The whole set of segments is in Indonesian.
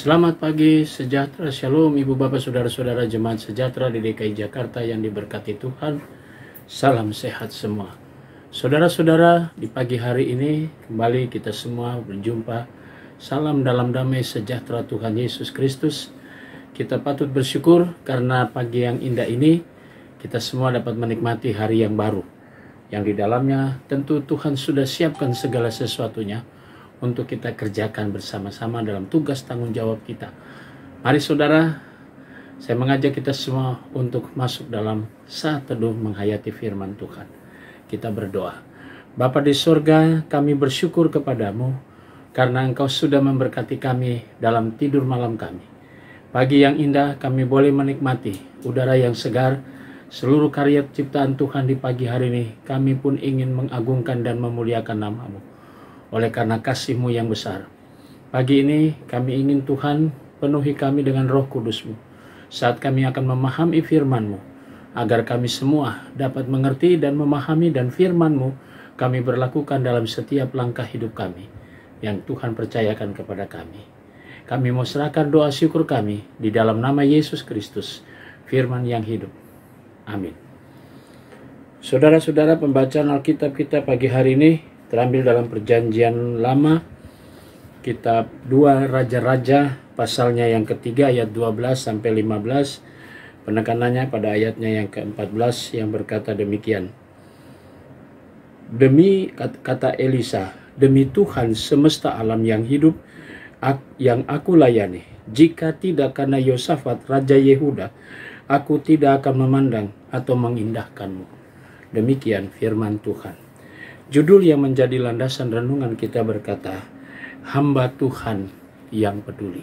Selamat pagi, sejahtera, shalom Ibu Bapak Saudara-saudara jemaat sejahtera di DKI Jakarta yang diberkati Tuhan. Salam sehat semua. Saudara-saudara, di pagi hari ini kembali kita semua berjumpa. Salam dalam damai sejahtera Tuhan Yesus Kristus. Kita patut bersyukur karena pagi yang indah ini kita semua dapat menikmati hari yang baru, yang di dalamnya tentu Tuhan sudah siapkan segala sesuatunya untuk kita kerjakan bersama-sama dalam tugas tanggung jawab kita. Mari saudara, saya mengajak kita semua untuk masuk dalam saat teduh menghayati firman Tuhan. Kita berdoa. Bapa di sorga, kami bersyukur kepadamu karena Engkau sudah memberkati kami dalam tidur malam kami. Pagi yang indah kami boleh menikmati udara yang segar, seluruh karya ciptaan Tuhan di pagi hari ini. Kami pun ingin mengagungkan dan memuliakan nama-Mu oleh karena kasih-Mu yang besar. Pagi ini kami ingin Tuhan penuhi kami dengan Roh Kudus-Mu saat kami akan memahami firman-Mu, agar kami semua dapat mengerti dan memahami, dan firman-Mu kami berlakukan dalam setiap langkah hidup kami yang Tuhan percayakan kepada kami. Kami mau serahkan doa syukur kami di dalam nama Yesus Kristus, firman yang hidup. Amin. Saudara-saudara, pembacaan Alkitab kita pagi hari ini terambil dalam Perjanjian Lama, kitab 2 Raja-Raja, pasalnya yang ketiga ayat 12 sampai 15. Penekanannya pada ayatnya yang ke-14 yang berkata demikian. Demi, kata Elisa, demi Tuhan semesta alam yang hidup, yang aku layani, jika tidak karena Yosafat Raja Yehuda, aku tidak akan memandang atau mengindahkanmu. Demikian firman Tuhan. Judul yang menjadi landasan renungan kita berkata, hamba Tuhan yang peduli.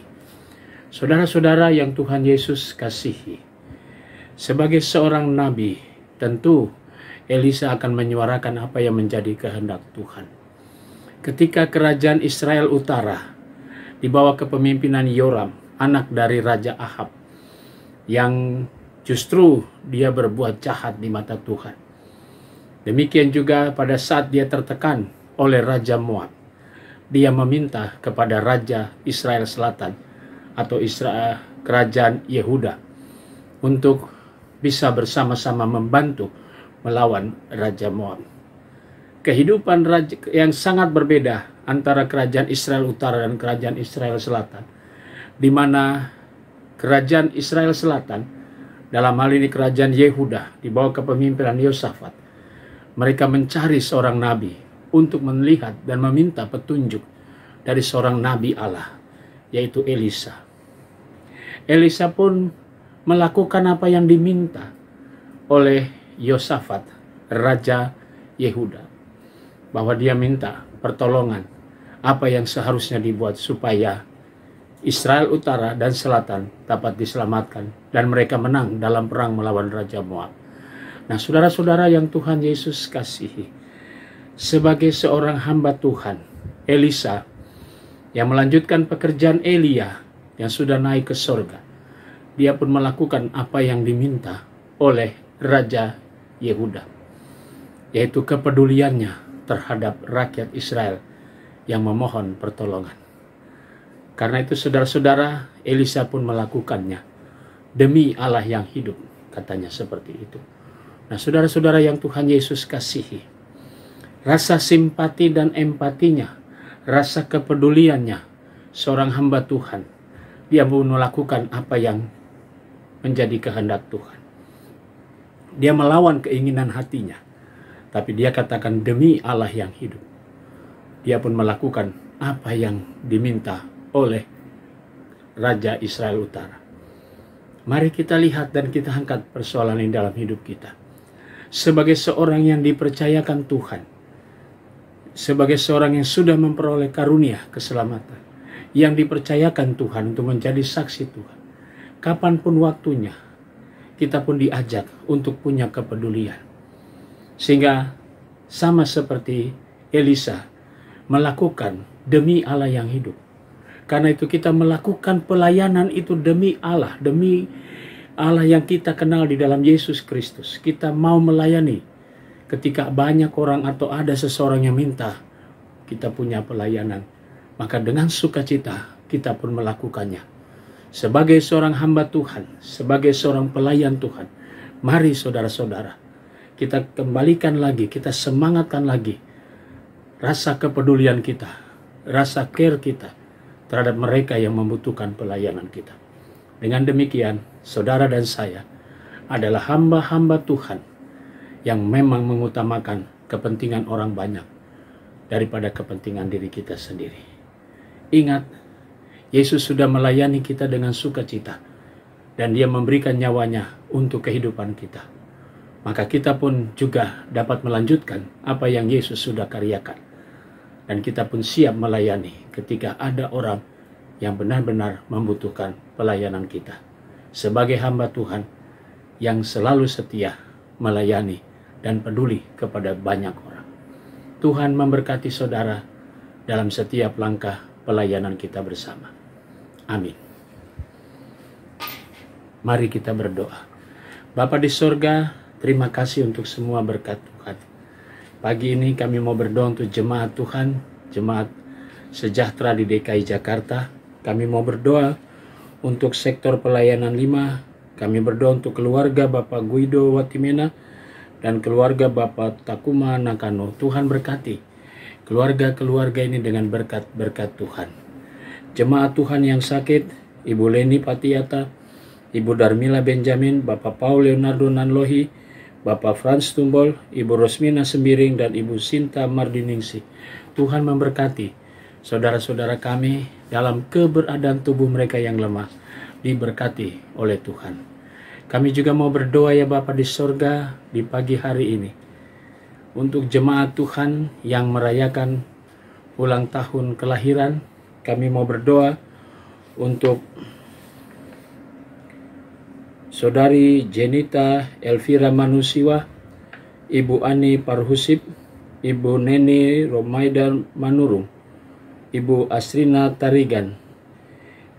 Saudara-saudara yang Tuhan Yesus kasihi, sebagai seorang nabi, tentu Elisa akan menyuarakan apa yang menjadi kehendak Tuhan. Ketika kerajaan Israel Utara di bawah kepemimpinan Yoram, anak dari Raja Ahab, yang justru dia berbuat jahat di mata Tuhan. Demikian juga pada saat dia tertekan oleh Raja Moab, dia meminta kepada Raja Israel Selatan atau kerajaan Yehuda untuk bisa bersama-sama membantu melawan Raja Moab. Kehidupan yang sangat berbeda antara kerajaan Israel Utara dan kerajaan Israel Selatan, di mana kerajaan Israel Selatan, dalam hal ini kerajaan Yehuda di bawah kepemimpinan Yosafat, mereka mencari seorang nabi untuk melihat dan meminta petunjuk dari seorang nabi Allah, yaitu Elisa. Elisa pun melakukan apa yang diminta oleh Yosafat, Raja Yehuda, bahwa dia minta pertolongan apa yang seharusnya dibuat supaya Israel Utara dan Selatan dapat diselamatkan dan mereka menang dalam perang melawan Raja Moab. Nah, saudara-saudara yang Tuhan Yesus kasihi, sebagai seorang hamba Tuhan, Elisa yang melanjutkan pekerjaan Elia yang sudah naik ke sorga, dia pun melakukan apa yang diminta oleh Raja Yehuda, yaitu kepeduliannya terhadap rakyat Israel yang memohon pertolongan. Karena itu saudara-saudara, Elisa pun melakukannya demi Allah yang hidup, katanya seperti itu. Nah, saudara-saudara yang Tuhan Yesus kasihi, rasa simpati dan empatinya, rasa kepeduliannya seorang hamba Tuhan, dia mau melakukan apa yang menjadi kehendak Tuhan. Dia melawan keinginan hatinya, tapi dia katakan demi Allah yang hidup. Dia pun melakukan apa yang diminta oleh Raja Israel Utara. Mari kita lihat dan kita angkat persoalan ini dalam hidup kita. Sebagai seorang yang dipercayakan Tuhan, sebagai seorang yang sudah memperoleh karunia keselamatan, yang dipercayakan Tuhan untuk menjadi saksi Tuhan, kapanpun waktunya, kita pun diajak untuk punya kepedulian. Sehingga sama seperti Elisa melakukan demi Allah yang hidup. Karena itu kita melakukan pelayanan itu demi Allah yang kita kenal di dalam Yesus Kristus. Kita mau melayani ketika banyak orang atau ada seseorang yang minta kita punya pelayanan, maka dengan sukacita kita pun melakukannya. Sebagai seorang hamba Tuhan, sebagai seorang pelayan Tuhan, mari saudara-saudara, kita kembalikan lagi, kita semangatkan lagi rasa kepedulian kita, rasa care kita terhadap mereka yang membutuhkan pelayanan kita. Dengan demikian, saudara dan saya adalah hamba-hamba Tuhan yang memang mengutamakan kepentingan orang banyak daripada kepentingan diri kita sendiri. Ingat, Yesus sudah melayani kita dengan sukacita dan Dia memberikan nyawanya untuk kehidupan kita. Maka kita pun juga dapat melanjutkan apa yang Yesus sudah karyakan. Dan kita pun siap melayani ketika ada orang yang benar-benar membutuhkan pelayanan kita. Sebagai hamba Tuhan yang selalu setia melayani dan peduli kepada banyak orang. Tuhan memberkati saudara dalam setiap langkah pelayanan kita bersama. Amin. Mari kita berdoa. Bapa di sorga, terima kasih untuk semua berkat Tuhan. Pagi ini kami mau berdoa untuk jemaat Tuhan, jemaat sejahtera di DKI Jakarta. Kami mau berdoa untuk sektor pelayanan 5. Kami berdoa untuk keluarga Bapak Guido Watimena dan keluarga Bapak Takuma Nakano. Tuhan berkati keluarga-keluarga ini dengan berkat-berkat Tuhan. Jemaat Tuhan yang sakit, Ibu Leni Patiata, Ibu Darmila Benjamin, Bapak Paul Leonardo Nanlohi, Bapak Franz Tumbol, Ibu Rosmina Sembiring, dan Ibu Sinta Mardiningsi. Tuhan memberkati saudara-saudara kami dalam keberadaan tubuh mereka yang lemah, diberkati oleh Tuhan. Kami juga mau berdoa ya Bapa di sorga di pagi hari ini untuk jemaat Tuhan yang merayakan ulang tahun kelahiran. Kami mau berdoa untuk Saudari Jenita Elvira Manusiwa, Ibu Ani Parhusip, Ibu Neni Romaida Manurung, Ibu Asrina Tarigan,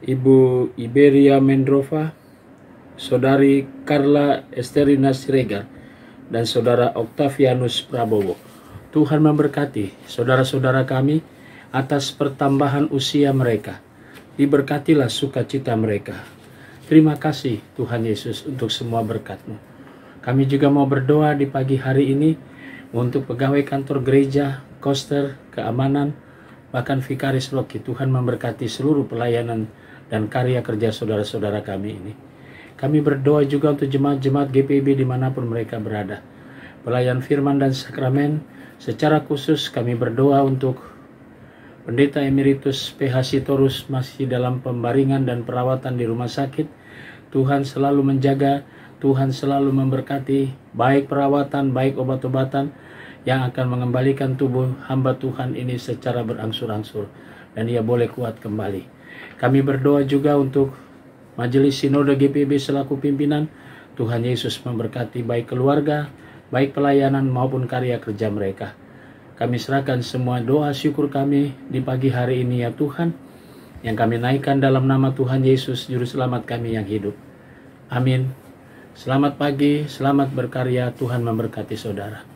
Ibu Iberia Mendrova, Saudari Carla Esterina Siregar, dan Saudara Octavianus Prabowo. Tuhan memberkati saudara-saudara kami atas pertambahan usia mereka. Diberkatilah sukacita mereka. Terima kasih Tuhan Yesus untuk semua berkat-Mu. Kami juga mau berdoa di pagi hari ini untuk pegawai kantor gereja, koster, keamanan, bahkan vikaris Rocky. Tuhan memberkati seluruh pelayanan dan karya kerja saudara-saudara kami ini. Kami berdoa juga untuk jemaat-jemaat GPIB dimanapun mereka berada. Pelayan firman dan sakramen, secara khusus kami berdoa untuk Pendeta Emeritus PH Sitorus masih dalam pembaringan dan perawatan di rumah sakit. Tuhan selalu menjaga, Tuhan selalu memberkati, baik perawatan, baik obat-obatan yang akan mengembalikan tubuh hamba Tuhan ini secara berangsur-angsur. Dan ia boleh kuat kembali. Kami berdoa juga untuk Majelis Sinode GPIB selaku pimpinan. Tuhan Yesus memberkati baik keluarga, baik pelayanan maupun karya kerja mereka. Kami serahkan semua doa syukur kami di pagi hari ini ya Tuhan, yang kami naikkan dalam nama Tuhan Yesus, Juru Selamat kami yang hidup. Amin. Selamat pagi, selamat berkarya, Tuhan memberkati saudara.